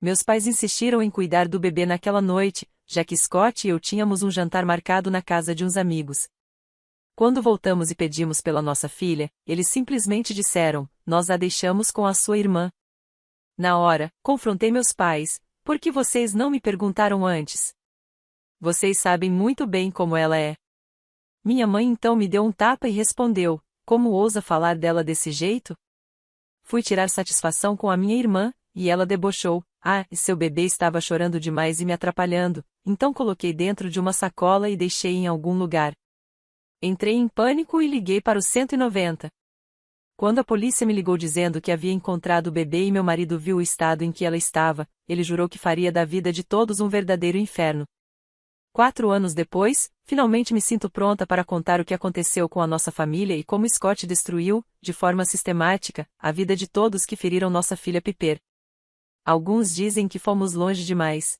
Meus pais insistiram em cuidar do bebê naquela noite, já que Scott e eu tínhamos um jantar marcado na casa de uns amigos. Quando voltamos e pedimos pela nossa filha, eles simplesmente disseram: "Nós a deixamos com a sua irmã." Na hora, confrontei meus pais: "Por que vocês não me perguntaram antes? Vocês sabem muito bem como ela é." Minha mãe então me deu um tapa e respondeu: "Como ousa falar dela desse jeito?" Fui tirar satisfação com a minha irmã, e ela debochou: "Ah, seu bebê estava chorando demais e me atrapalhando, então coloquei dentro de uma sacola e deixei em algum lugar." Entrei em pânico e liguei para o 190. Quando a polícia me ligou dizendo que havia encontrado o bebê e meu marido viu o estado em que ela estava, ele jurou que faria da vida de todos um verdadeiro inferno. 4 anos depois, finalmente me sinto pronta para contar o que aconteceu com a nossa família e como Scott destruiu, de forma sistemática, a vida de todos que feriram nossa filha Piper. Alguns dizem que fomos longe demais.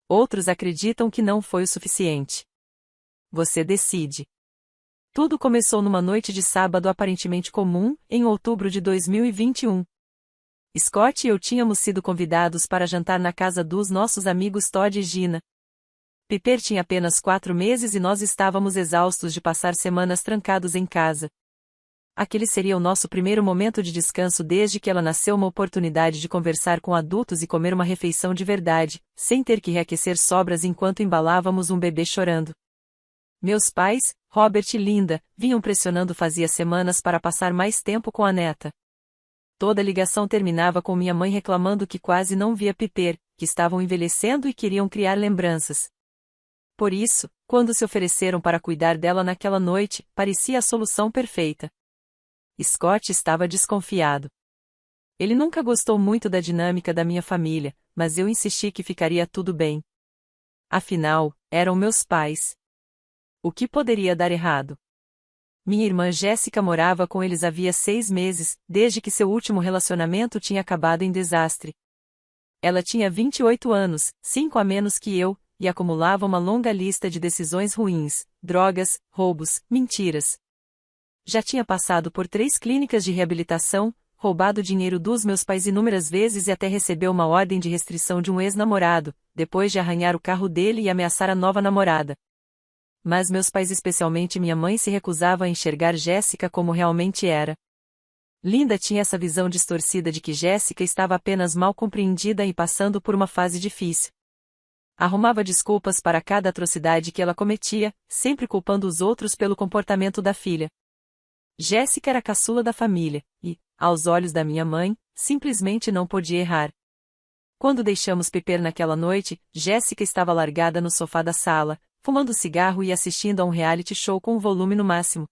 Outros acreditam que não foi o suficiente. Você decide. Tudo começou numa noite de sábado aparentemente comum, em outubro de 2021. Scott e eu tínhamos sido convidados para jantar na casa dos nossos amigos Todd e Gina. Piper tinha apenas 4 meses e nós estávamos exaustos de passar semanas trancados em casa. Aquele seria o nosso primeiro momento de descanso desde que ela nasceu, uma oportunidade de conversar com adultos e comer uma refeição de verdade, sem ter que reaquecer sobras enquanto embalávamos um bebê chorando. Meus pais, Robert e Linda, vinham pressionando fazia semanas para passar mais tempo com a neta. Toda ligação terminava com minha mãe reclamando que quase não via Piper, que estavam envelhecendo e queriam criar lembranças. Por isso, quando se ofereceram para cuidar dela naquela noite, parecia a solução perfeita. Scott estava desconfiado. Ele nunca gostou muito da dinâmica da minha família, mas eu insisti que ficaria tudo bem. Afinal, eram meus pais. O que poderia dar errado? Minha irmã Jéssica morava com eles havia 6 meses, desde que seu último relacionamento tinha acabado em desastre. Ela tinha 28 anos, 5 a menos que eu, e acumulava uma longa lista de decisões ruins, drogas, roubos, mentiras. Já tinha passado por 3 clínicas de reabilitação, roubado dinheiro dos meus pais inúmeras vezes e até recebeu uma ordem de restrição de um ex-namorado, depois de arranhar o carro dele e ameaçar a nova namorada. Mas meus pais, especialmente minha mãe, se recusavam a enxergar Jéssica como realmente era. Linda tinha essa visão distorcida de que Jéssica estava apenas mal compreendida e passando por uma fase difícil. Arrumava desculpas para cada atrocidade que ela cometia, sempre culpando os outros pelo comportamento da filha. Jéssica era a caçula da família, e, aos olhos da minha mãe, simplesmente não podia errar. Quando deixamos Piper naquela noite, Jéssica estava largada no sofá da sala, fumando cigarro e assistindo a um reality show com o volume no máximo.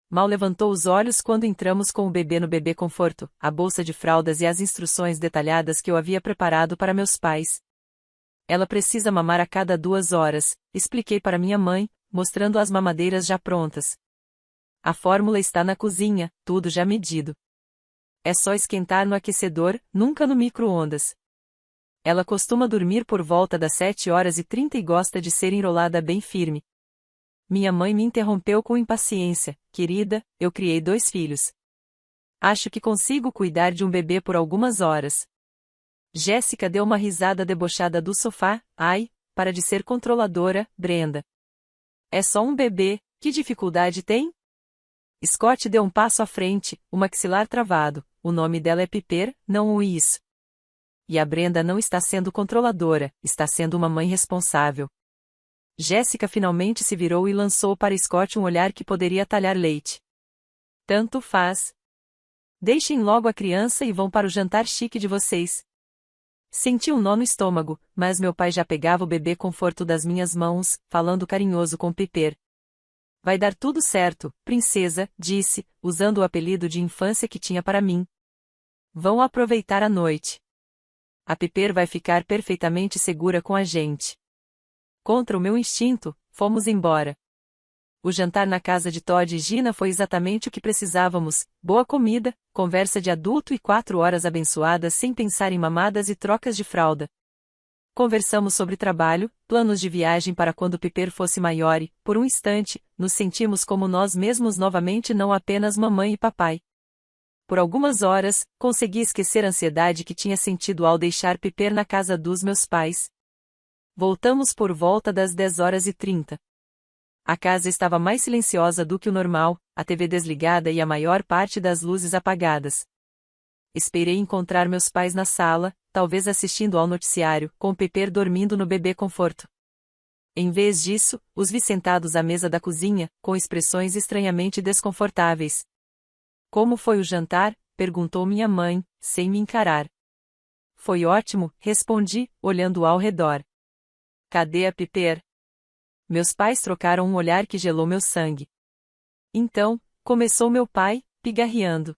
Mal levantou os olhos quando entramos com o bebê no bebê conforto, a bolsa de fraldas e as instruções detalhadas que eu havia preparado para meus pais. Ela precisa mamar a cada 2 horas, expliquei para minha mãe, mostrando as mamadeiras já prontas. A fórmula está na cozinha, tudo já medido. É só esquentar no aquecedor, nunca no micro-ondas. Ela costuma dormir por volta das 7h30 e gosta de ser enrolada bem firme. Minha mãe me interrompeu com impaciência: "Querida, eu criei 2 filhos. Acho que consigo cuidar de um bebê por algumas horas." Jéssica deu uma risada debochada do sofá: "Ai, para de ser controladora, Brenda. É só um bebê, que dificuldade tem?" Scott deu um passo à frente, o maxilar travado: "O nome dela é Piper, não o isso. E a Brenda não está sendo controladora, está sendo uma mãe responsável." Jéssica finalmente se virou e lançou para Scott um olhar que poderia talhar leite. "Tanto faz. Deixem logo a criança e vão para o jantar chique de vocês." Senti um nó no estômago, mas meu pai já pegava o bebê conforto das minhas mãos, falando carinhoso com Piper. "Vai dar tudo certo, princesa", disse, usando o apelido de infância que tinha para mim. "Vão aproveitar a noite. A Piper vai ficar perfeitamente segura com a gente." Contra o meu instinto, fomos embora. O jantar na casa de Todd e Gina foi exatamente o que precisávamos: boa comida, conversa de adulto e 4 horas abençoadas sem pensar em mamadas e trocas de fralda. Conversamos sobre trabalho, planos de viagem para quando Piper fosse maior e, por um instante, nos sentimos como nós mesmos novamente, não apenas mamãe e papai. Por algumas horas, consegui esquecer a ansiedade que tinha sentido ao deixar Piper na casa dos meus pais. Voltamos por volta das 10h30. A casa estava mais silenciosa do que o normal, a TV desligada e a maior parte das luzes apagadas. Esperei encontrar meus pais na sala, talvez assistindo ao noticiário, com Piper dormindo no bebê conforto. Em vez disso, os vi sentados à mesa da cozinha, com expressões estranhamente desconfortáveis. Como foi o jantar? Perguntou minha mãe, sem me encarar. Foi ótimo, respondi, olhando ao redor. Cadê a Piper? Meus pais trocaram um olhar que gelou meu sangue. Então, começou meu pai, pigarreando.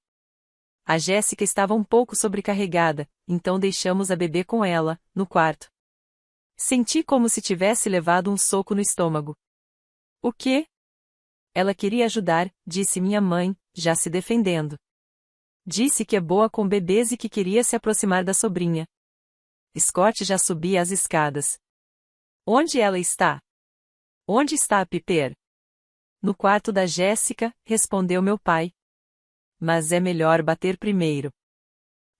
A Jéssica estava um pouco sobrecarregada, então deixamos a bebê com ela, no quarto. Senti como se tivesse levado um soco no estômago. O quê? Ela queria ajudar, disse minha mãe, já se defendendo. Disse que é boa com bebês e que queria se aproximar da sobrinha. Scott já subia as escadas. Onde ela está? Onde está a Piper? No quarto da Jéssica, respondeu meu pai. Mas é melhor bater primeiro.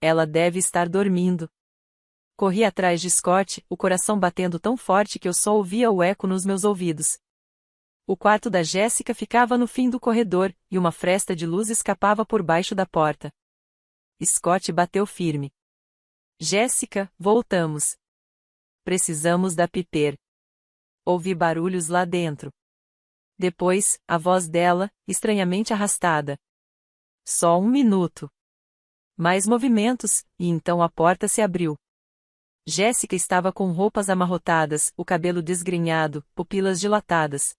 Ela deve estar dormindo. Corri atrás de Scott, o coração batendo tão forte que eu só ouvia o eco nos meus ouvidos. O quarto da Jéssica ficava no fim do corredor, e uma fresta de luz escapava por baixo da porta. Scott bateu firme. Jéssica, voltamos. Precisamos da Piper. Ouvi barulhos lá dentro. Depois, a voz dela, estranhamente arrastada. Só um minuto. Mais movimentos, e então a porta se abriu. Jéssica estava com roupas amarrotadas, o cabelo desgrenhado, pupilas dilatadas.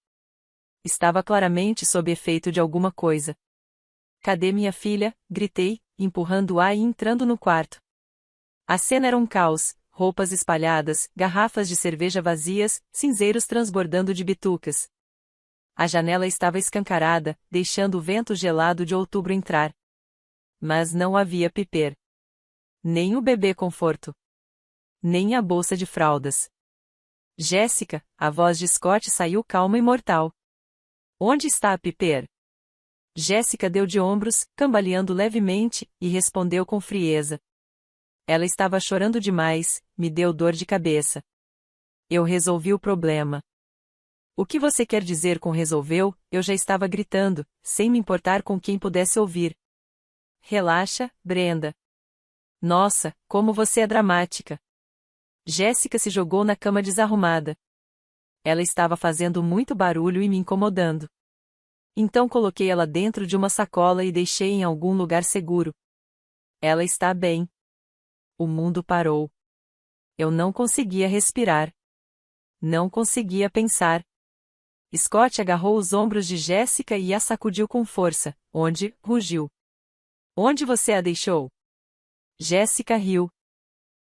Estava claramente sob efeito de alguma coisa. Cadê minha filha? Gritei, empurrando-a e entrando no quarto. A cena era um caos, roupas espalhadas, garrafas de cerveja vazias, cinzeiros transbordando de bitucas. A janela estava escancarada, deixando o vento gelado de outubro entrar. Mas não havia Piper. Nem o bebê conforto. Nem a bolsa de fraldas. Jéssica, a voz de Scott saiu calma e mortal. Onde está a Piper? Jéssica deu de ombros, cambaleando levemente, e respondeu com frieza. Ela estava chorando demais, me deu dor de cabeça. Eu resolvi o problema. O que você quer dizer com resolveu? Eu já estava gritando, sem me importar com quem pudesse ouvir. Relaxa, Brenda. Nossa, como você é dramática. Jéssica se jogou na cama desarrumada. Ela estava fazendo muito barulho e me incomodando. Então coloquei ela dentro de uma sacola e deixei em algum lugar seguro. Ela está bem. O mundo parou. Eu não conseguia respirar. Não conseguia pensar. Scott agarrou os ombros de Jéssica e a sacudiu com força, onde, rugiu. Onde você a deixou? Jéssica riu.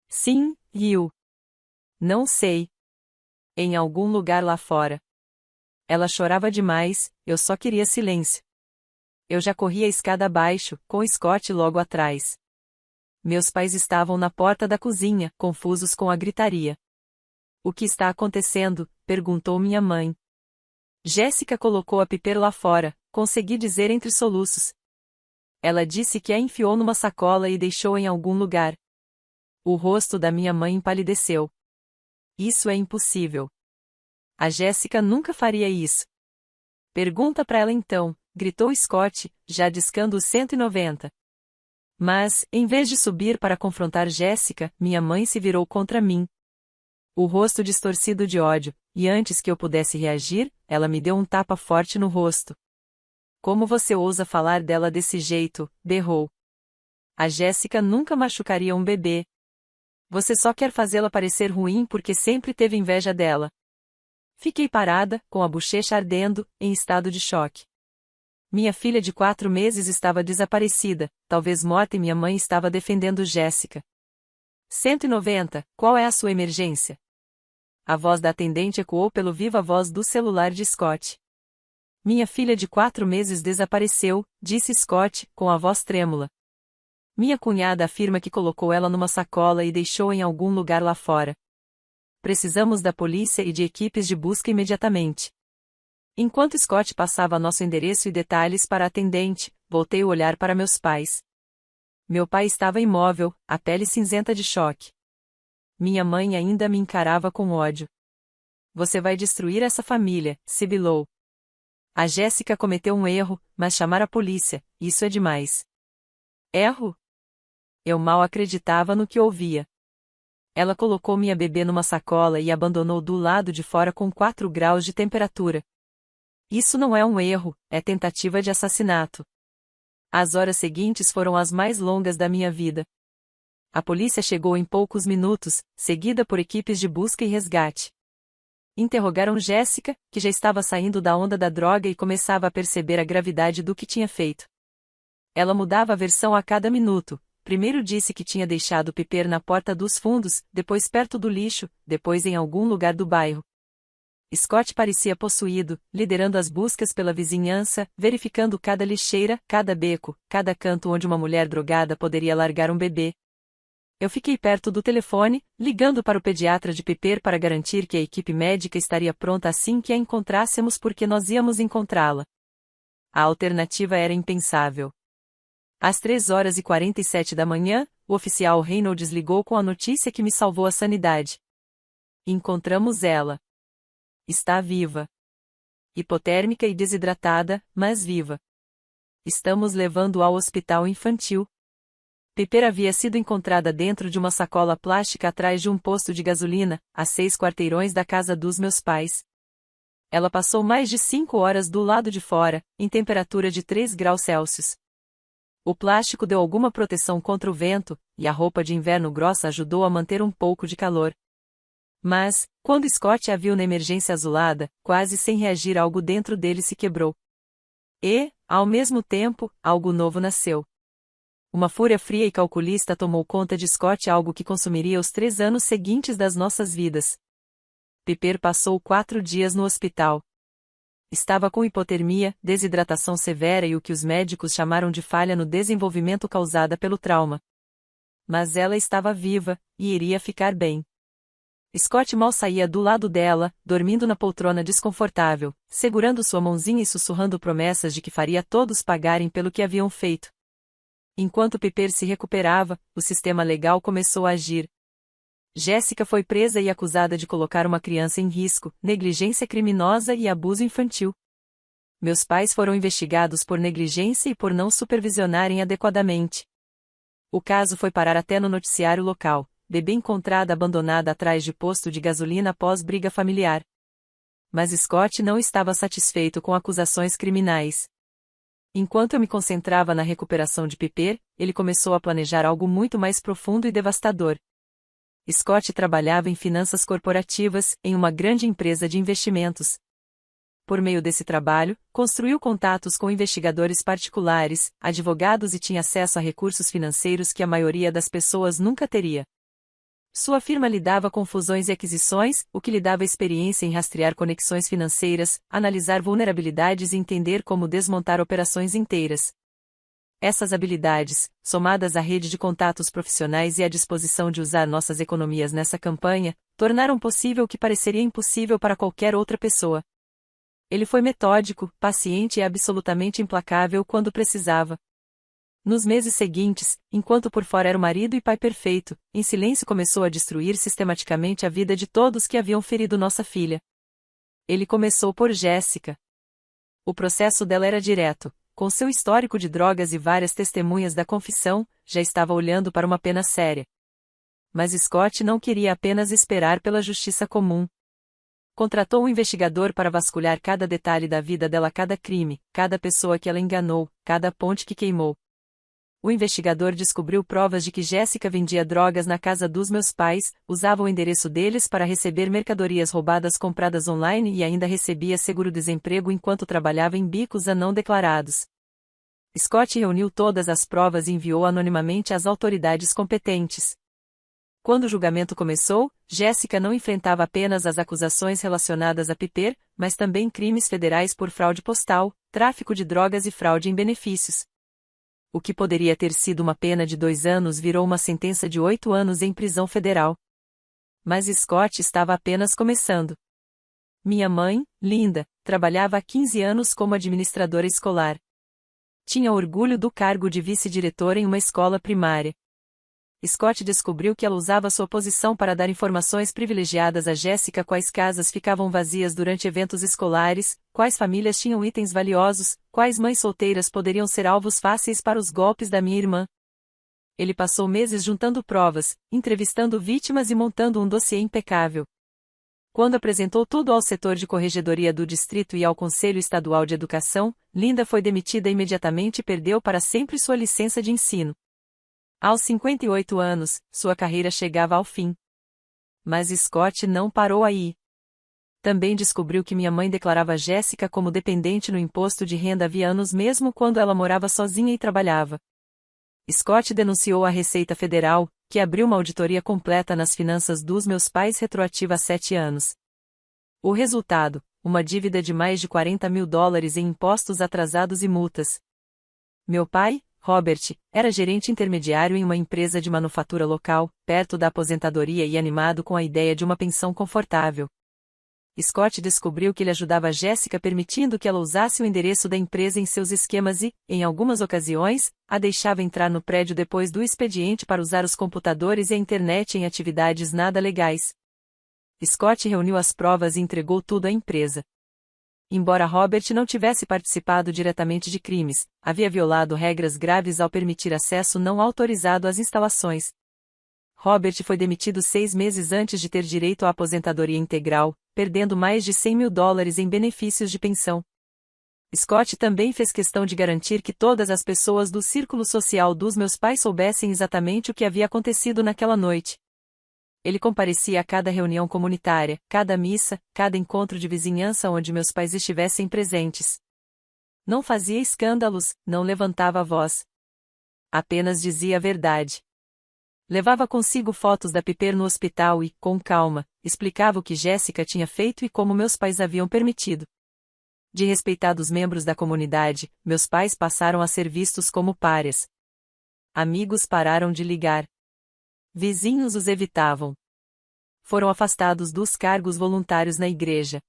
Sim, riu. Não sei. Em algum lugar lá fora. Ela chorava demais, eu só queria silêncio. Eu já corria a escada abaixo, com Scott logo atrás. Meus pais estavam na porta da cozinha, confusos com a gritaria. O que está acontecendo? Perguntou minha mãe. Jéssica colocou a Piper lá fora, consegui dizer entre soluços. Ela disse que a enfiou numa sacola e deixou em algum lugar. O rosto da minha mãe empalideceu. Isso é impossível. A Jéssica nunca faria isso. Pergunta pra ela então, gritou Scott, já discando os 190. Mas, em vez de subir para confrontar Jéssica, minha mãe se virou contra mim. O rosto distorcido de ódio, e antes que eu pudesse reagir, ela me deu um tapa forte no rosto. Como você ousa falar dela desse jeito? Berrou. A Jéssica nunca machucaria um bebê. Você só quer fazê-la parecer ruim porque sempre teve inveja dela. Fiquei parada, com a bochecha ardendo, em estado de choque. Minha filha de 4 meses estava desaparecida, talvez morta e minha mãe estava defendendo Jéssica. 190, qual é a sua emergência? A voz da atendente ecoou pelo viva voz do celular de Scott. Minha filha de 4 meses desapareceu, disse Scott, com a voz trêmula. Minha cunhada afirma que colocou ela numa sacola e deixou em algum lugar lá fora. Precisamos da polícia e de equipes de busca imediatamente. Enquanto Scott passava nosso endereço e detalhes para a atendente, voltei o olhar para meus pais. Meu pai estava imóvel, a pele cinzenta de choque. Minha mãe ainda me encarava com ódio. Você vai destruir essa família, sibilou. A Jéssica cometeu um erro, mas chamar a polícia, isso é demais. Erro? Eu mal acreditava no que ouvia. Ela colocou minha bebê numa sacola e abandonou do lado de fora com 4 graus de temperatura. Isso não é um erro, é tentativa de assassinato. As horas seguintes foram as mais longas da minha vida. A polícia chegou em poucos minutos, seguida por equipes de busca e resgate. Interrogaram Jéssica, que já estava saindo da onda da droga e começava a perceber a gravidade do que tinha feito. Ela mudava a versão a cada minuto. Primeiro disse que tinha deixado Piper na porta dos fundos, depois perto do lixo, depois em algum lugar do bairro. Scott parecia possuído, liderando as buscas pela vizinhança, verificando cada lixeira, cada beco, cada canto onde uma mulher drogada poderia largar um bebê. Eu fiquei perto do telefone, ligando para o pediatra de Piper para garantir que a equipe médica estaria pronta assim que a encontrássemos porque nós íamos encontrá-la. A alternativa era impensável. Às 3h47 da manhã, o oficial Reynolds ligou com a notícia que me salvou a sanidade. Encontramos ela. Está viva. Hipotérmica e desidratada, mas viva. Estamos levando-a ao hospital infantil. Piper havia sido encontrada dentro de uma sacola plástica atrás de um posto de gasolina, a 6 quarteirões da casa dos meus pais. Ela passou mais de 5 horas do lado de fora, em temperatura de 3 graus Celsius. O plástico deu alguma proteção contra o vento, e a roupa de inverno grossa ajudou a manter um pouco de calor. Mas, quando Scott a viu na emergência azulada, quase sem reagir, algo dentro dele se quebrou. E, ao mesmo tempo, algo novo nasceu. Uma fúria fria e calculista tomou conta de Scott, algo que consumiria os 3 anos seguintes das nossas vidas. Piper passou 4 dias no hospital. Estava com hipotermia, desidratação severa e o que os médicos chamaram de falha no desenvolvimento causada pelo trauma. Mas ela estava viva, e iria ficar bem. Scott mal saía do lado dela, dormindo na poltrona desconfortável, segurando sua mãozinha e sussurrando promessas de que faria todos pagarem pelo que haviam feito. Enquanto Piper se recuperava, o sistema legal começou a agir. Jéssica foi presa e acusada de colocar uma criança em risco, negligência criminosa e abuso infantil. Meus pais foram investigados por negligência e por não supervisionarem adequadamente. O caso foi parar até no noticiário local, bebê encontrada abandonada atrás de posto de gasolina após briga familiar. Mas Scott não estava satisfeito com acusações criminais. Enquanto eu me concentrava na recuperação de Piper, ele começou a planejar algo muito mais profundo e devastador. Scott trabalhava em finanças corporativas, em uma grande empresa de investimentos. Por meio desse trabalho, construiu contatos com investigadores particulares, advogados e tinha acesso a recursos financeiros que a maioria das pessoas nunca teria. Sua firma lidava com fusões e aquisições, o que lhe dava experiência em rastrear conexões financeiras, analisar vulnerabilidades e entender como desmontar operações inteiras. Essas habilidades, somadas à rede de contatos profissionais e à disposição de usar nossas economias nessa campanha, tornaram possível o que pareceria impossível para qualquer outra pessoa. Ele foi metódico, paciente e absolutamente implacável quando precisava. Nos meses seguintes, enquanto por fora era o marido e pai perfeito, em silêncio começou a destruir sistematicamente a vida de todos que haviam ferido nossa filha. Ele começou por Jéssica. O processo dela era direto. Com seu histórico de drogas e várias testemunhas da confissão, já estava olhando para uma pena séria. Mas Scott não queria apenas esperar pela justiça comum. Contratou um investigador para vasculhar cada detalhe da vida dela, cada crime, cada pessoa que ela enganou, cada ponte que queimou. O investigador descobriu provas de que Jéssica vendia drogas na casa dos meus pais, usava o endereço deles para receber mercadorias roubadas compradas online e ainda recebia seguro-desemprego enquanto trabalhava em bicos a não declarados. Scott reuniu todas as provas e enviou anonimamente às autoridades competentes. Quando o julgamento começou, Jéssica não enfrentava apenas as acusações relacionadas a Piper, mas também crimes federais por fraude postal, tráfico de drogas e fraude em benefícios. O que poderia ter sido uma pena de 2 anos virou uma sentença de 8 anos em prisão federal. Mas Scott estava apenas começando. Minha mãe, Linda, trabalhava há 15 anos como administradora escolar. Tinha orgulho do cargo de vice-diretora em uma escola primária. Scott descobriu que ela usava sua posição para dar informações privilegiadas a Jessica: quais casas ficavam vazias durante eventos escolares, quais famílias tinham itens valiosos, quais mães solteiras poderiam ser alvos fáceis para os golpes da minha irmã. Ele passou meses juntando provas, entrevistando vítimas e montando um dossiê impecável. Quando apresentou tudo ao setor de corregedoria do distrito e ao Conselho Estadual de Educação, Linda foi demitida imediatamente e perdeu para sempre sua licença de ensino. Aos 58 anos, sua carreira chegava ao fim. Mas Scott não parou aí. Também descobriu que minha mãe declarava Jéssica como dependente no imposto de renda havia anos, mesmo quando ela morava sozinha e trabalhava. Scott denunciou à Receita Federal, que abriu uma auditoria completa nas finanças dos meus pais retroativa a 7 anos. O resultado: uma dívida de mais de $40.000 em impostos atrasados e multas. Meu pai, Robert, era gerente intermediário em uma empresa de manufatura local, perto da aposentadoria e animado com a ideia de uma pensão confortável. Scott descobriu que ele ajudava Jéssica permitindo que ela usasse o endereço da empresa em seus esquemas e, em algumas ocasiões, a deixava entrar no prédio depois do expediente para usar os computadores e a internet em atividades nada legais. Scott reuniu as provas e entregou tudo à empresa. Embora Robert não tivesse participado diretamente de crimes, havia violado regras graves ao permitir acesso não autorizado às instalações. Robert foi demitido 6 meses antes de ter direito à aposentadoria integral, perdendo mais de $100.000 em benefícios de pensão. Scott também fez questão de garantir que todas as pessoas do círculo social dos meus pais soubessem exatamente o que havia acontecido naquela noite. Ele comparecia a cada reunião comunitária, cada missa, cada encontro de vizinhança onde meus pais estivessem presentes. Não fazia escândalos, não levantava a voz. Apenas dizia a verdade. Levava consigo fotos da Piper no hospital e, com calma, explicava o que Jéssica tinha feito e como meus pais haviam permitido. De respeitados membros da comunidade, meus pais passaram a ser vistos como párias. Amigos pararam de ligar. Vizinhos os evitavam. Foram afastados dos cargos voluntários na igreja.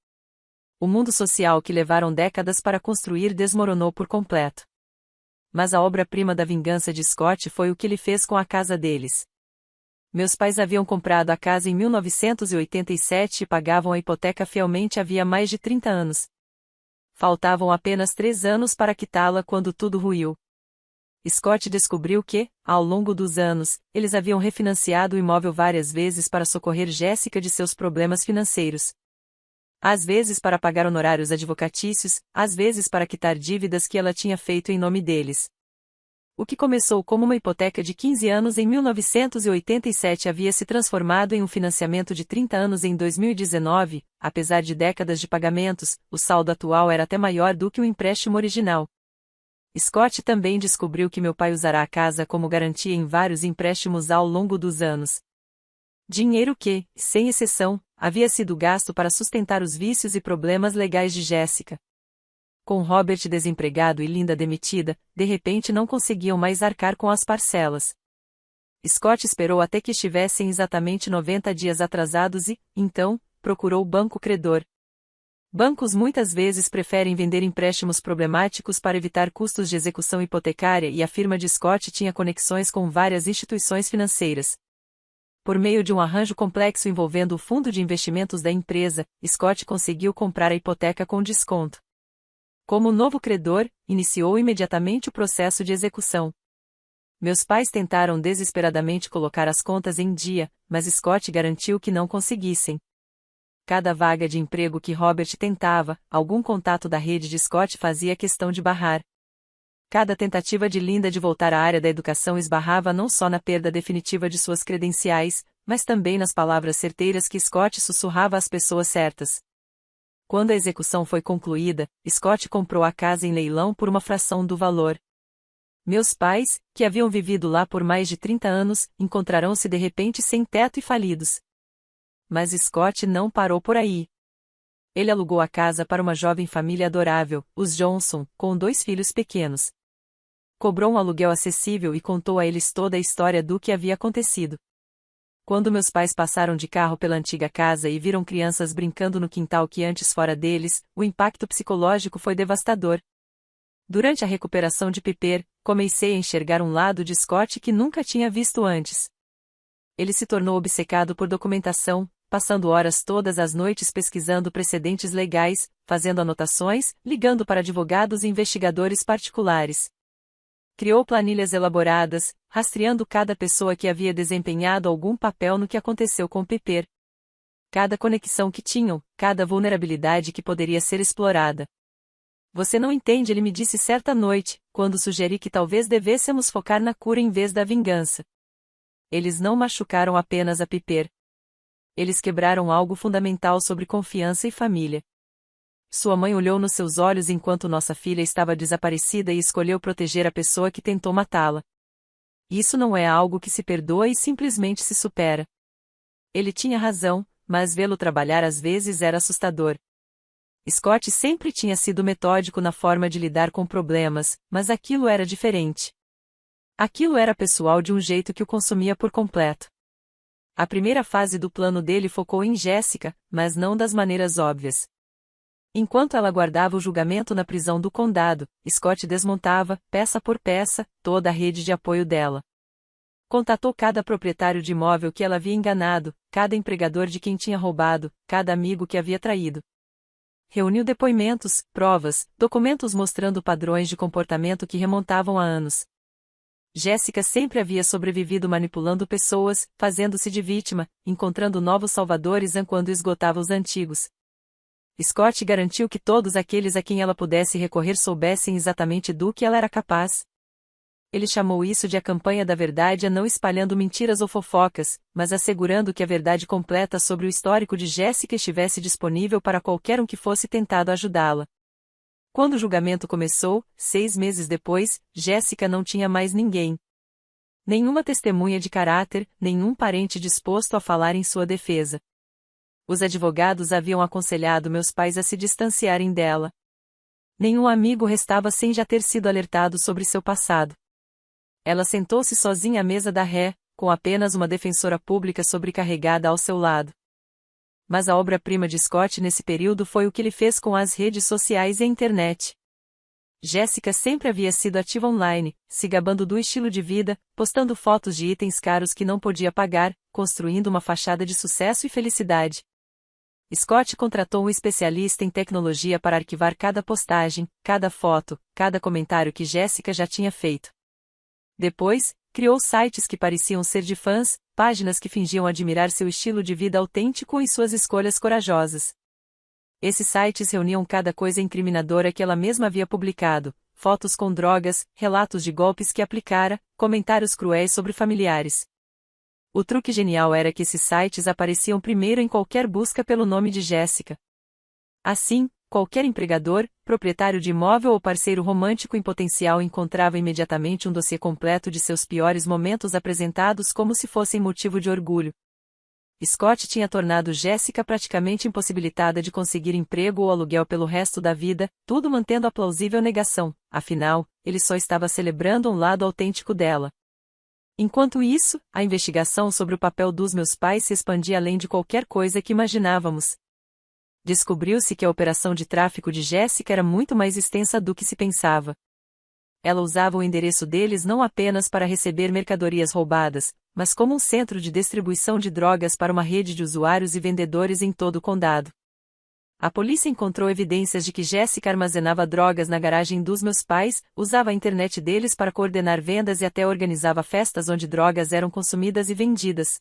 O mundo social que levaram décadas para construir desmoronou por completo. Mas a obra-prima da vingança de Scott foi o que ele fez com a casa deles. Meus pais haviam comprado a casa em 1987 e pagavam a hipoteca fielmente havia mais de 30 anos. Faltavam apenas 3 anos para quitá-la quando tudo ruiu. Scott descobriu que, ao longo dos anos, eles haviam refinanciado o imóvel várias vezes para socorrer Jéssica de seus problemas financeiros. Às vezes para pagar honorários advocatícios, às vezes para quitar dívidas que ela tinha feito em nome deles. O que começou como uma hipoteca de 15 anos em 1987 havia se transformado em um financiamento de 30 anos em 2019, apesar de décadas de pagamentos, o saldo atual era até maior do que o empréstimo original. Scott também descobriu que meu pai usará a casa como garantia em vários empréstimos ao longo dos anos. Dinheiro que, sem exceção, havia sido gasto para sustentar os vícios e problemas legais de Jéssica. Com Robert desempregado e Linda demitida, de repente não conseguiam mais arcar com as parcelas. Scott esperou até que estivessem exatamente 90 dias atrasados e, então, procurou o banco credor. Bancos muitas vezes preferem vender empréstimos problemáticos para evitar custos de execução hipotecária e a firma de Scott tinha conexões com várias instituições financeiras. Por meio de um arranjo complexo envolvendo o fundo de investimentos da empresa, Scott conseguiu comprar a hipoteca com desconto. Como novo credor, iniciou imediatamente o processo de execução. Meus pais tentaram desesperadamente colocar as contas em dia, mas Scott garantiu que não conseguissem. Cada vaga de emprego que Robert tentava, algum contato da rede de Scott fazia questão de barrar. Cada tentativa de Linda de voltar à área da educação esbarrava não só na perda definitiva de suas credenciais, mas também nas palavras certeiras que Scott sussurrava às pessoas certas. Quando a execução foi concluída, Scott comprou a casa em leilão por uma fração do valor. Meus pais, que haviam vivido lá por mais de 30 anos, encontrarão-se de repente sem teto e falidos. Mas Scott não parou por aí. Ele alugou a casa para uma jovem família adorável, os Johnson, com 2 filhos pequenos. Cobrou um aluguel acessível e contou a eles toda a história do que havia acontecido. Quando meus pais passaram de carro pela antiga casa e viram crianças brincando no quintal que antes fora deles, o impacto psicológico foi devastador. Durante a recuperação de Piper, comecei a enxergar um lado de Scott que nunca tinha visto antes. Ele se tornou obcecado por documentação, passando horas todas as noites pesquisando precedentes legais, fazendo anotações, ligando para advogados e investigadores particulares. Criou planilhas elaboradas, rastreando cada pessoa que havia desempenhado algum papel no que aconteceu com Piper. Cada conexão que tinham, cada vulnerabilidade que poderia ser explorada. Você não entende, ele me disse certa noite, quando sugeri que talvez devêssemos focar na cura em vez da vingança. Eles não machucaram apenas a Piper. Eles quebraram algo fundamental sobre confiança e família. Sua mãe olhou nos seus olhos enquanto nossa filha estava desaparecida e escolheu proteger a pessoa que tentou matá-la. Isso não é algo que se perdoa e simplesmente se supera. Ele tinha razão, mas vê-lo trabalhar às vezes era assustador. Scott sempre tinha sido metódico na forma de lidar com problemas, mas aquilo era diferente. Aquilo era pessoal de um jeito que o consumia por completo. A primeira fase do plano dele focou em Jessica, mas não das maneiras óbvias. Enquanto ela aguardava o julgamento na prisão do condado, Scott desmontava, peça por peça, toda a rede de apoio dela. Contatou cada proprietário de imóvel que ela havia enganado, cada empregador de quem tinha roubado, cada amigo que havia traído. Reuniu depoimentos, provas, documentos mostrando padrões de comportamento que remontavam a anos. Jessica sempre havia sobrevivido manipulando pessoas, fazendo-se de vítima, encontrando novos salvadores quando esgotava os antigos. Scott garantiu que todos aqueles a quem ela pudesse recorrer soubessem exatamente do que ela era capaz. Ele chamou isso de a campanha da verdade, não espalhando mentiras ou fofocas, mas assegurando que a verdade completa sobre o histórico de Jessica estivesse disponível para qualquer um que fosse tentado ajudá-la. Quando o julgamento começou, 6 meses depois, Jessica não tinha mais ninguém. Nenhuma testemunha de caráter, nenhum parente disposto a falar em sua defesa. Os advogados haviam aconselhado meus pais a se distanciarem dela. Nenhum amigo restava sem já ter sido alertado sobre seu passado. Ela sentou-se sozinha à mesa da ré, com apenas uma defensora pública sobrecarregada ao seu lado. Mas a obra-prima de Scott nesse período foi o que ele fez com as redes sociais e a internet. Jessica sempre havia sido ativa online, se gabando do estilo de vida, postando fotos de itens caros que não podia pagar, construindo uma fachada de sucesso e felicidade. Scott contratou um especialista em tecnologia para arquivar cada postagem, cada foto, cada comentário que Jessica já tinha feito. Depois, criou sites que pareciam ser de fãs, páginas que fingiam admirar seu estilo de vida autêntico e suas escolhas corajosas. Esses sites reuniam cada coisa incriminadora que ela mesma havia publicado, fotos com drogas, relatos de golpes que aplicara, comentários cruéis sobre familiares. O truque genial era que esses sites apareciam primeiro em qualquer busca pelo nome de Jessica. Assim, qualquer empregador, proprietário de imóvel ou parceiro romântico em potencial encontrava imediatamente um dossiê completo de seus piores momentos apresentados como se fossem motivo de orgulho. Scott tinha tornado Jessica praticamente impossibilitada de conseguir emprego ou aluguel pelo resto da vida, tudo mantendo a plausível negação, afinal, ele só estava celebrando um lado autêntico dela. Enquanto isso, a investigação sobre o papel dos meus pais se expandia além de qualquer coisa que imaginávamos. Descobriu-se que a operação de tráfico de Jessica era muito mais extensa do que se pensava. Ela usava o endereço deles não apenas para receber mercadorias roubadas, mas como um centro de distribuição de drogas para uma rede de usuários e vendedores em todo o condado. A polícia encontrou evidências de que Jessica armazenava drogas na garagem dos meus pais, usava a internet deles para coordenar vendas e até organizava festas onde drogas eram consumidas e vendidas.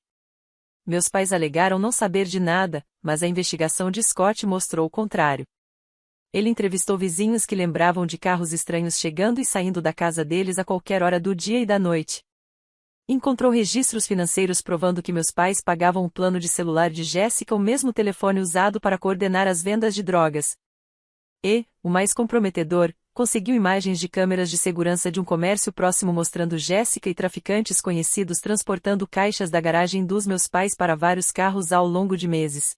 Meus pais alegaram não saber de nada, mas a investigação de Scott mostrou o contrário. Ele entrevistou vizinhos que lembravam de carros estranhos chegando e saindo da casa deles a qualquer hora do dia e da noite. Encontrou registros financeiros provando que meus pais pagavam o plano de celular de Jessica, o mesmo telefone usado para coordenar as vendas de drogas. E, o mais comprometedor, conseguiu imagens de câmeras de segurança de um comércio próximo mostrando Jessica e traficantes conhecidos transportando caixas da garagem dos meus pais para vários carros ao longo de meses.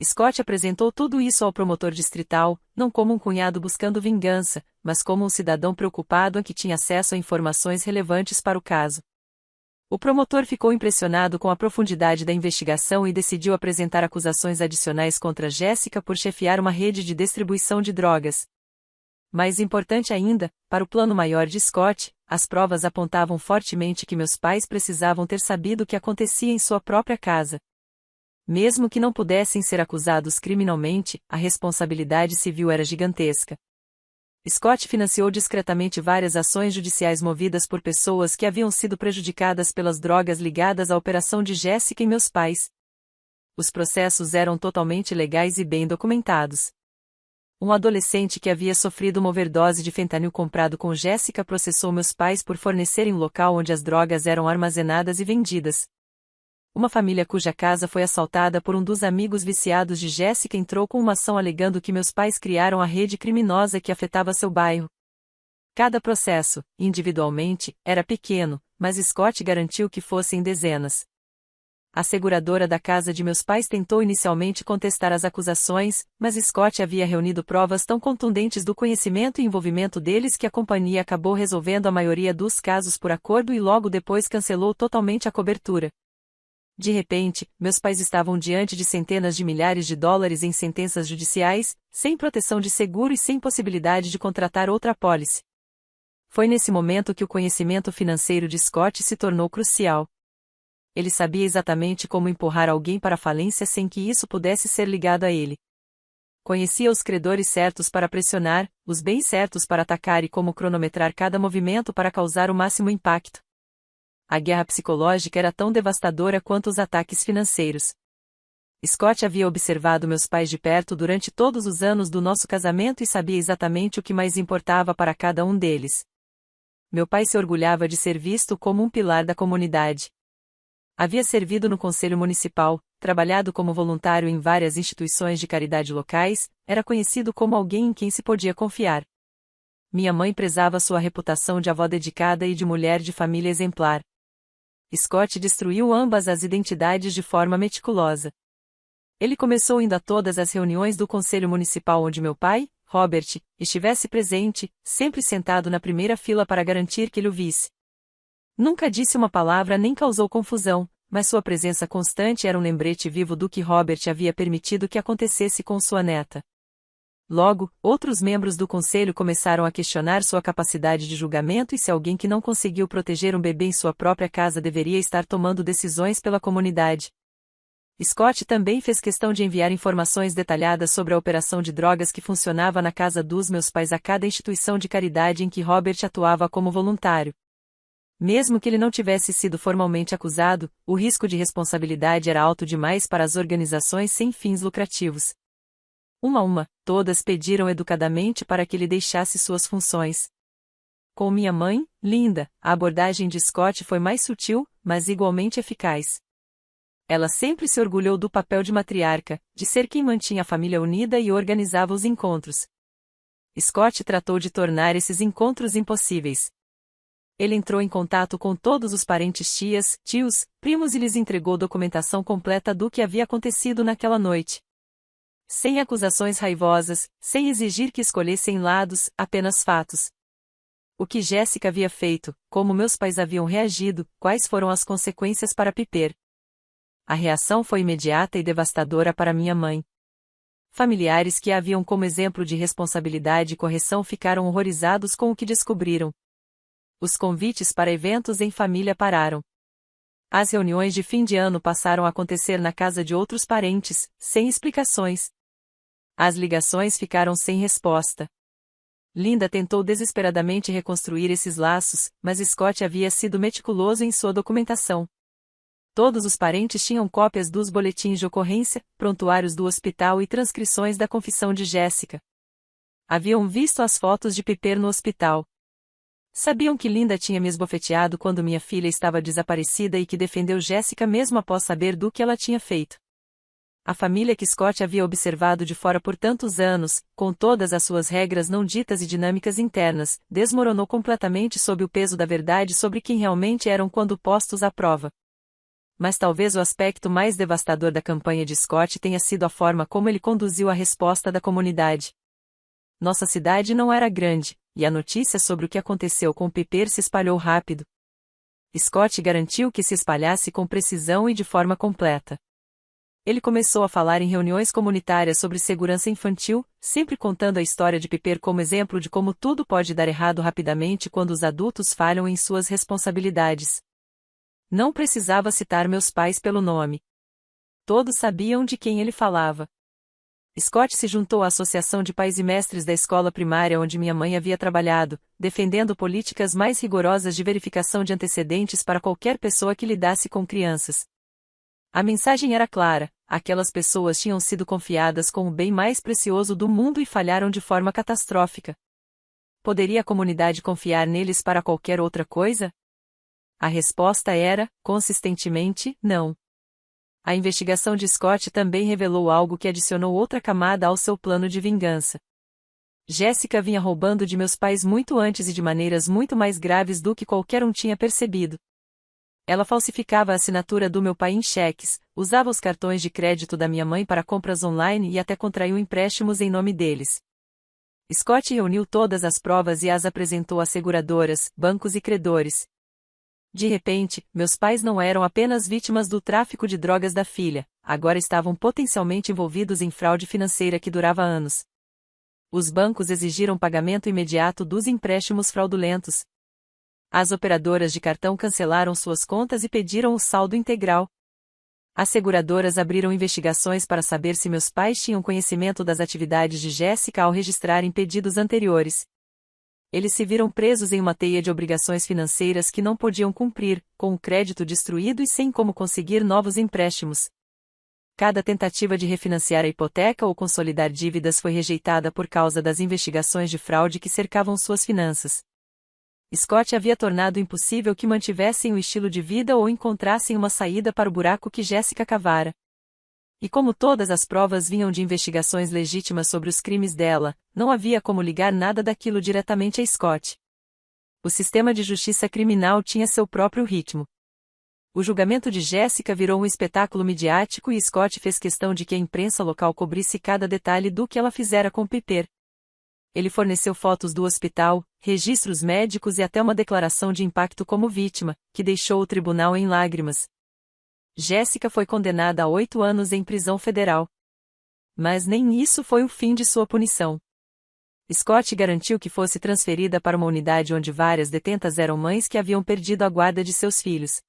Scott apresentou tudo isso ao promotor distrital, não como um cunhado buscando vingança, mas como um cidadão preocupado em que tinha acesso a informações relevantes para o caso. O promotor ficou impressionado com a profundidade da investigação e decidiu apresentar acusações adicionais contra Jessica por chefiar uma rede de distribuição de drogas. Mais importante ainda, para o plano maior de Scott, as provas apontavam fortemente que meus pais precisavam ter sabido o que acontecia em sua própria casa. Mesmo que não pudessem ser acusados criminalmente, a responsabilidade civil era gigantesca. Scott financiou discretamente várias ações judiciais movidas por pessoas que haviam sido prejudicadas pelas drogas ligadas à operação de Jessica e meus pais. Os processos eram totalmente legais e bem documentados. Um adolescente que havia sofrido uma overdose de fentanil comprado com Jessica processou meus pais por fornecerem o local onde as drogas eram armazenadas e vendidas. Uma família cuja casa foi assaltada por um dos amigos viciados de Jessica entrou com uma ação alegando que meus pais criaram a rede criminosa que afetava seu bairro. Cada processo, individualmente, era pequeno, mas Scott garantiu que fossem dezenas. A seguradora da casa de meus pais tentou inicialmente contestar as acusações, mas Scott havia reunido provas tão contundentes do conhecimento e envolvimento deles que a companhia acabou resolvendo a maioria dos casos por acordo e logo depois cancelou totalmente a cobertura. De repente, meus pais estavam diante de centenas de milhares de dólares em sentenças judiciais, sem proteção de seguro e sem possibilidade de contratar outra apólice. Foi nesse momento que o conhecimento financeiro de Scott se tornou crucial. Ele sabia exatamente como empurrar alguém para a falência sem que isso pudesse ser ligado a ele. Conhecia os credores certos para pressionar, os bens certos para atacar e como cronometrar cada movimento para causar o máximo impacto. A guerra psicológica era tão devastadora quanto os ataques financeiros. Scott havia observado meus pais de perto durante todos os anos do nosso casamento e sabia exatamente o que mais importava para cada um deles. Meu pai se orgulhava de ser visto como um pilar da comunidade. Havia servido no conselho municipal, trabalhado como voluntário em várias instituições de caridade locais, era conhecido como alguém em quem se podia confiar. Minha mãe prezava sua reputação de avó dedicada e de mulher de família exemplar. Scott destruiu ambas as identidades de forma meticulosa. Ele começou indo a todas as reuniões do conselho municipal onde meu pai, Robert, estivesse presente, sempre sentado na primeira fila para garantir que ele o visse. Nunca disse uma palavra nem causou confusão, mas sua presença constante era um lembrete vivo do que Robert havia permitido que acontecesse com sua neta. Logo, outros membros do conselho começaram a questionar sua capacidade de julgamento e se alguém que não conseguiu proteger um bebê em sua própria casa deveria estar tomando decisões pela comunidade. Scott também fez questão de enviar informações detalhadas sobre a operação de drogas que funcionava na casa dos meus pais a cada instituição de caridade em que Robert atuava como voluntário. Mesmo que ele não tivesse sido formalmente acusado, o risco de responsabilidade era alto demais para as organizações sem fins lucrativos. Uma a uma, todas pediram educadamente para que ele deixasse suas funções. Com minha mãe, Linda, a abordagem de Scott foi mais sutil, mas igualmente eficaz. Ela sempre se orgulhou do papel de matriarca, de ser quem mantinha a família unida e organizava os encontros. Scott tratou de tornar esses encontros impossíveis. Ele entrou em contato com todos os parentes tias, tios, primos e lhes entregou documentação completa do que havia acontecido naquela noite. Sem acusações raivosas, sem exigir que escolhessem lados, apenas fatos. O que Jessica havia feito, como meus pais haviam reagido, quais foram as consequências para Piper. A reação foi imediata e devastadora para minha mãe. Familiares que a haviam como exemplo de responsabilidade e correção ficaram horrorizados com o que descobriram. Os convites para eventos em família pararam. As reuniões de fim de ano passaram a acontecer na casa de outros parentes, sem explicações. As ligações ficaram sem resposta. Linda tentou desesperadamente reconstruir esses laços, mas Scott havia sido meticuloso em sua documentação. Todos os parentes tinham cópias dos boletins de ocorrência, prontuários do hospital e transcrições da confissão de Jessica. Haviam visto as fotos de Piper no hospital. Sabiam que Linda tinha me esbofeteado quando minha filha estava desaparecida e que defendeu Jessica mesmo após saber do que ela tinha feito. A família que Scott havia observado de fora por tantos anos, com todas as suas regras não ditas e dinâmicas internas, desmoronou completamente sob o peso da verdade sobre quem realmente eram quando postos à prova. Mas talvez o aspecto mais devastador da campanha de Scott tenha sido a forma como ele conduziu a resposta da comunidade. Nossa cidade não era grande, e a notícia sobre o que aconteceu com Piper se espalhou rápido. Scott garantiu que se espalhasse com precisão e de forma completa. Ele começou a falar em reuniões comunitárias sobre segurança infantil, sempre contando a história de Piper como exemplo de como tudo pode dar errado rapidamente quando os adultos falham em suas responsabilidades. Não precisava citar meus pais pelo nome. Todos sabiam de quem ele falava. Scott se juntou à Associação de Pais e Mestres da escola primária onde minha mãe havia trabalhado, defendendo políticas mais rigorosas de verificação de antecedentes para qualquer pessoa que lidasse com crianças. A mensagem era clara: aquelas pessoas tinham sido confiadas com o bem mais precioso do mundo e falharam de forma catastrófica. Poderia a comunidade confiar neles para qualquer outra coisa? A resposta era, consistentemente, não. A investigação de Scott também revelou algo que adicionou outra camada ao seu plano de vingança. Jéssica vinha roubando de meus pais muito antes e de maneiras muito mais graves do que qualquer um tinha percebido. Ela falsificava a assinatura do meu pai em cheques, usava os cartões de crédito da minha mãe para compras online e até contraiu empréstimos em nome deles. Scott reuniu todas as provas e as apresentou a seguradoras, bancos e credores. De repente, meus pais não eram apenas vítimas do tráfico de drogas da filha, agora estavam potencialmente envolvidos em fraude financeira que durava anos. Os bancos exigiram pagamento imediato dos empréstimos fraudulentos. As operadoras de cartão cancelaram suas contas e pediram o saldo integral. As seguradoras abriram investigações para saber se meus pais tinham conhecimento das atividades de Jéssica ao registrarem pedidos anteriores. Eles se viram presos em uma teia de obrigações financeiras que não podiam cumprir, com o crédito destruído e sem como conseguir novos empréstimos. Cada tentativa de refinanciar a hipoteca ou consolidar dívidas foi rejeitada por causa das investigações de fraude que cercavam suas finanças. Scott havia tornado impossível que mantivessem o estilo de vida ou encontrassem uma saída para o buraco que Jéssica cavara. E como todas as provas vinham de investigações legítimas sobre os crimes dela, não havia como ligar nada daquilo diretamente a Scott. O sistema de justiça criminal tinha seu próprio ritmo. O julgamento de Jéssica virou um espetáculo midiático e Scott fez questão de que a imprensa local cobrisse cada detalhe do que ela fizera com Piper. Ele forneceu fotos do hospital, registros médicos e até uma declaração de impacto como vítima, que deixou o tribunal em lágrimas. Jéssica foi condenada a 8 anos em prisão federal. Mas nem isso foi o fim de sua punição. Scott garantiu que fosse transferida para uma unidade onde várias detentas eram mães que haviam perdido a guarda de seus filhos.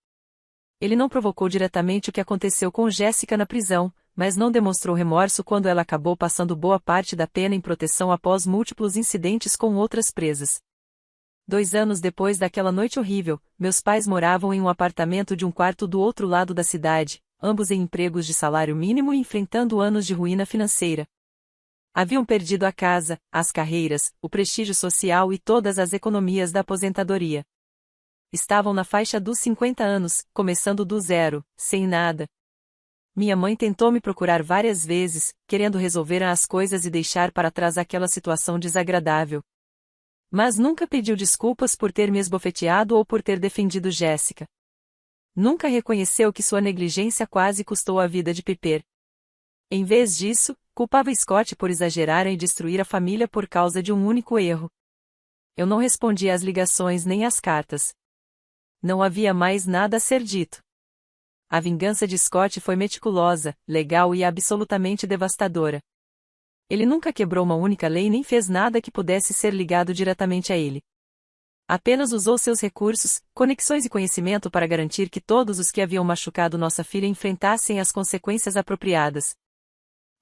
Ele não provocou diretamente o que aconteceu com Jéssica na prisão, mas não demonstrou remorso quando ela acabou passando boa parte da pena em proteção após múltiplos incidentes com outras presas. 2 anos depois daquela noite horrível, meus pais moravam em um apartamento de um quarto do outro lado da cidade, ambos em empregos de salário mínimo e enfrentando anos de ruína financeira. Haviam perdido a casa, as carreiras, o prestígio social e todas as economias da aposentadoria. Estavam na faixa dos 50 anos, começando do zero, sem nada. Minha mãe tentou me procurar várias vezes, querendo resolver as coisas e deixar para trás aquela situação desagradável. Mas nunca pediu desculpas por ter me esbofeteado ou por ter defendido Jéssica. Nunca reconheceu que sua negligência quase custou a vida de Piper. Em vez disso, culpava Scott por exagerar e destruir a família por causa de um único erro. Eu não respondia às ligações nem às cartas. Não havia mais nada a ser dito. A vingança de Scott foi meticulosa, legal e absolutamente devastadora. Ele nunca quebrou uma única lei nem fez nada que pudesse ser ligado diretamente a ele. Apenas usou seus recursos, conexões e conhecimento para garantir que todos os que haviam machucado nossa filha enfrentassem as consequências apropriadas.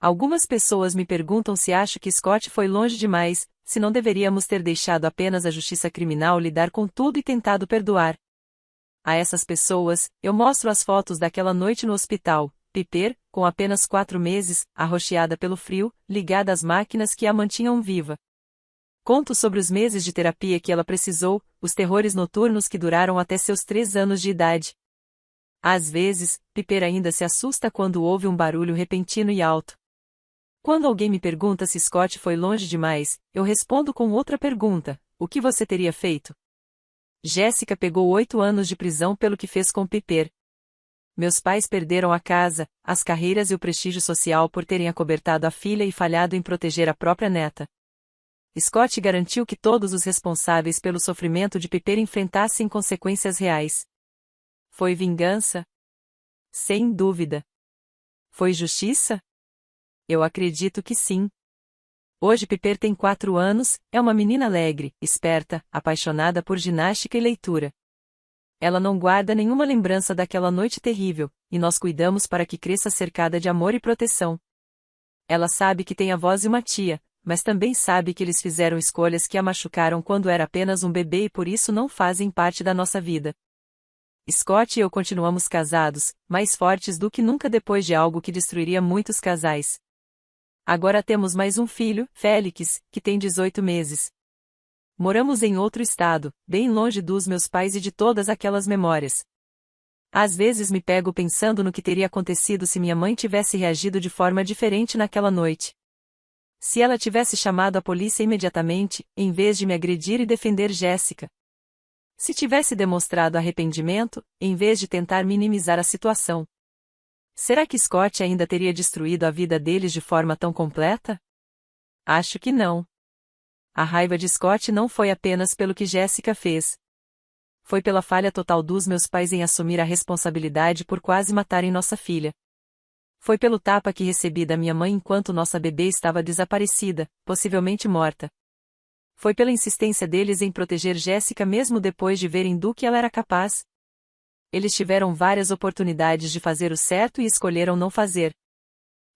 Algumas pessoas me perguntam se acho que Scott foi longe demais, se não deveríamos ter deixado apenas a justiça criminal lidar com tudo e tentado perdoar. A essas pessoas, eu mostro as fotos daquela noite no hospital. Piper, com apenas 4 meses, arroxeada pelo frio, ligada às máquinas que a mantinham viva. Conto sobre os meses de terapia que ela precisou, os terrores noturnos que duraram até seus 3 anos de idade. Às vezes, Piper ainda se assusta quando ouve um barulho repentino e alto. Quando alguém me pergunta se Scott foi longe demais, eu respondo com outra pergunta: o que você teria feito? Jéssica pegou 8 anos de prisão pelo que fez com Piper. Meus pais perderam a casa, as carreiras e o prestígio social por terem acobertado a filha e falhado em proteger a própria neta. Scott garantiu que todos os responsáveis pelo sofrimento de Piper enfrentassem consequências reais. Foi vingança? Sem dúvida. Foi justiça? Eu acredito que sim. Hoje Piper tem 4 anos, é uma menina alegre, esperta, apaixonada por ginástica e leitura. Ela não guarda nenhuma lembrança daquela noite terrível, e nós cuidamos para que cresça cercada de amor e proteção. Ela sabe que tem avós e uma tia, mas também sabe que eles fizeram escolhas que a machucaram quando era apenas um bebê e por isso não fazem parte da nossa vida. Scott e eu continuamos casados, mais fortes do que nunca depois de algo que destruiria muitos casais. Agora temos mais um filho, Félix, que tem 18 meses. Moramos em outro estado, bem longe dos meus pais e de todas aquelas memórias. Às vezes me pego pensando no que teria acontecido se minha mãe tivesse reagido de forma diferente naquela noite. Se ela tivesse chamado a polícia imediatamente, em vez de me agredir e defender Jéssica. Se tivesse demonstrado arrependimento, em vez de tentar minimizar a situação. Será que Scott ainda teria destruído a vida deles de forma tão completa? Acho que não. A raiva de Scott não foi apenas pelo que Jéssica fez. Foi pela falha total dos meus pais em assumir a responsabilidade por quase matarem nossa filha. Foi pelo tapa que recebi da minha mãe enquanto nossa bebê estava desaparecida, possivelmente morta. Foi pela insistência deles em proteger Jéssica mesmo depois de verem do que ela era capaz. Eles tiveram várias oportunidades de fazer o certo e escolheram não fazer.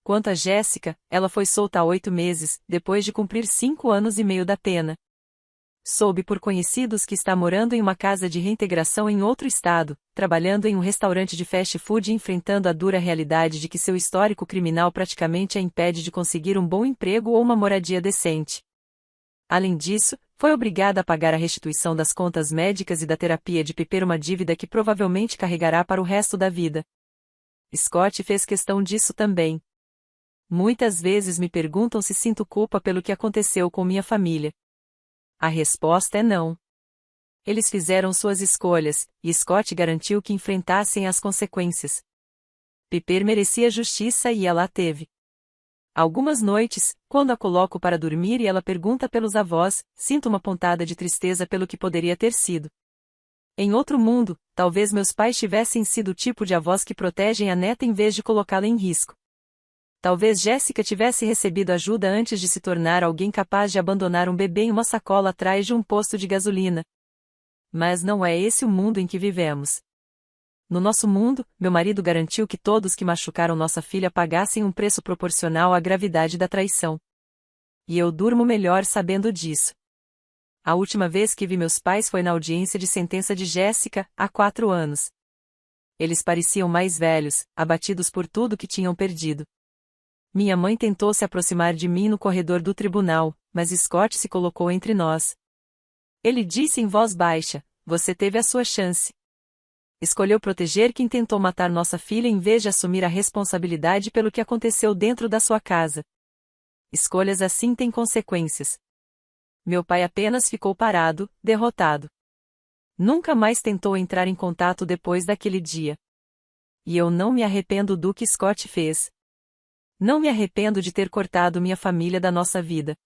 Quanto a Jéssica, ela foi solta há 8 meses, depois de cumprir 5 anos e meio da pena. Soube por conhecidos que está morando em uma casa de reintegração em outro estado, trabalhando em um restaurante de fast food e enfrentando a dura realidade de que seu histórico criminal praticamente a impede de conseguir um bom emprego ou uma moradia decente. Além disso, foi obrigada a pagar a restituição das contas médicas e da terapia de Piper, uma dívida que provavelmente carregará para o resto da vida. Scott fez questão disso também. Muitas vezes me perguntam se sinto culpa pelo que aconteceu com minha família. A resposta é não. Eles fizeram suas escolhas, e Scott garantiu que enfrentassem as consequências. Piper merecia justiça e ela a teve. Algumas noites, quando a coloco para dormir e ela pergunta pelos avós, sinto uma pontada de tristeza pelo que poderia ter sido. Em outro mundo, talvez meus pais tivessem sido o tipo de avós que protegem a neta em vez de colocá-la em risco. Talvez Jéssica tivesse recebido ajuda antes de se tornar alguém capaz de abandonar um bebê em uma sacola atrás de um posto de gasolina. Mas não é esse o mundo em que vivemos. No nosso mundo, meu marido garantiu que todos que machucaram nossa filha pagassem um preço proporcional à gravidade da traição. E eu durmo melhor sabendo disso. A última vez que vi meus pais foi na audiência de sentença de Jéssica, há 4 anos. Eles pareciam mais velhos, abatidos por tudo que tinham perdido. Minha mãe tentou se aproximar de mim no corredor do tribunal, mas Scott se colocou entre nós. Ele disse em voz baixa: "Você teve a sua chance." Escolheu proteger quem tentou matar nossa filha em vez de assumir a responsabilidade pelo que aconteceu dentro da sua casa. Escolhas assim têm consequências. Meu pai apenas ficou parado, derrotado. Nunca mais tentou entrar em contato depois daquele dia. E eu não me arrependo do que Scott fez. Não me arrependo de ter cortado minha família da nossa vida.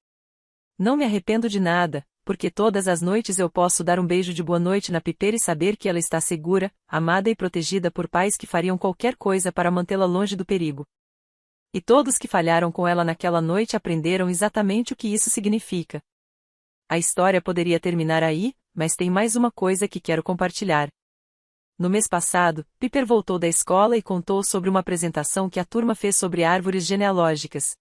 Não me arrependo de nada, porque todas as noites eu posso dar um beijo de boa noite na Piper e saber que ela está segura, amada e protegida por pais que fariam qualquer coisa para mantê-la longe do perigo. E todos que falharam com ela naquela noite aprenderam exatamente o que isso significa. A história poderia terminar aí, mas tem mais uma coisa que quero compartilhar. No mês passado, Piper voltou da escola e contou sobre uma apresentação que a turma fez sobre árvores genealógicas.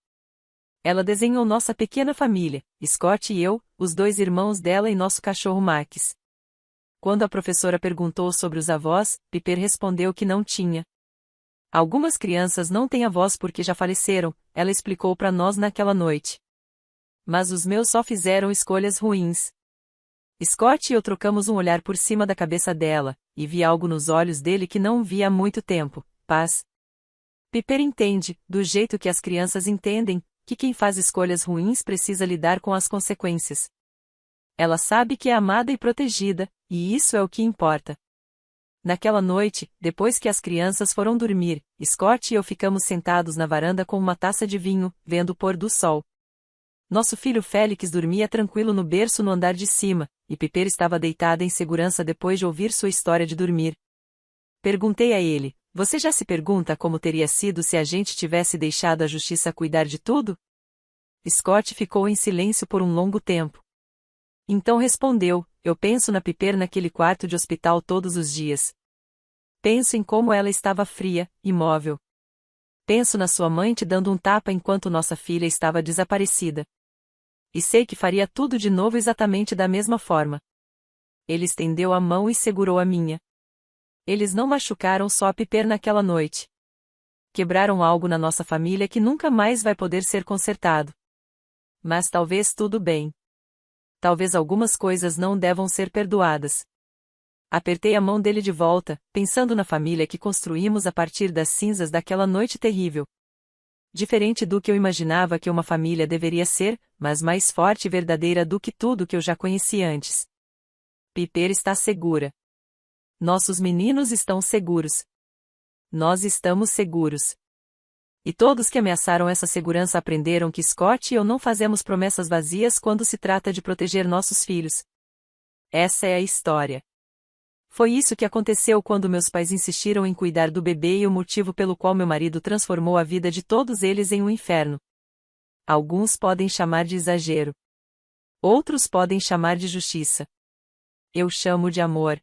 Ela desenhou nossa pequena família, Scott e eu, os 2 irmãos dela e nosso cachorro Max. Quando a professora perguntou sobre os avós, Piper respondeu que não tinha. Algumas crianças não têm avós porque já faleceram, ela explicou para nós naquela noite. Mas os meus só fizeram escolhas ruins. Scott e eu trocamos um olhar por cima da cabeça dela, e vi algo nos olhos dele que não via há muito tempo: paz. Piper entende, do jeito que as crianças entendem, que quem faz escolhas ruins precisa lidar com as consequências. Ela sabe que é amada e protegida, e isso é o que importa. Naquela noite, depois que as crianças foram dormir, Scott e eu ficamos sentados na varanda com uma taça de vinho, vendo o pôr do sol. Nosso filho Félix dormia tranquilo no berço no andar de cima, e Piper estava deitada em segurança depois de ouvir sua história de dormir. Perguntei a ele: Você já se pergunta como teria sido se a gente tivesse deixado a justiça cuidar de tudo? Scott ficou em silêncio por um longo tempo. Então respondeu: eu penso na Piper naquele quarto de hospital todos os dias. Penso em como ela estava fria, imóvel. Penso na sua mãe te dando um tapa enquanto nossa filha estava desaparecida. E sei que faria tudo de novo exatamente da mesma forma. Ele estendeu a mão e segurou a minha. Eles não machucaram só a Piper naquela noite. Quebraram algo na nossa família que nunca mais vai poder ser consertado. Mas talvez tudo bem. Talvez algumas coisas não devam ser perdoadas. Apertei a mão dele de volta, pensando na família que construímos a partir das cinzas daquela noite terrível. Diferente do que eu imaginava que uma família deveria ser, mas mais forte e verdadeira do que tudo que eu já conheci antes. Piper está segura. Nossos meninos estão seguros. Nós estamos seguros. E todos que ameaçaram essa segurança aprenderam que Scott e eu não fazemos promessas vazias quando se trata de proteger nossos filhos. Essa é a história. Foi isso que aconteceu quando meus pais insistiram em cuidar do bebê e o motivo pelo qual meu marido transformou a vida de todos eles em um inferno. Alguns podem chamar de exagero. Outros podem chamar de justiça. Eu chamo de amor.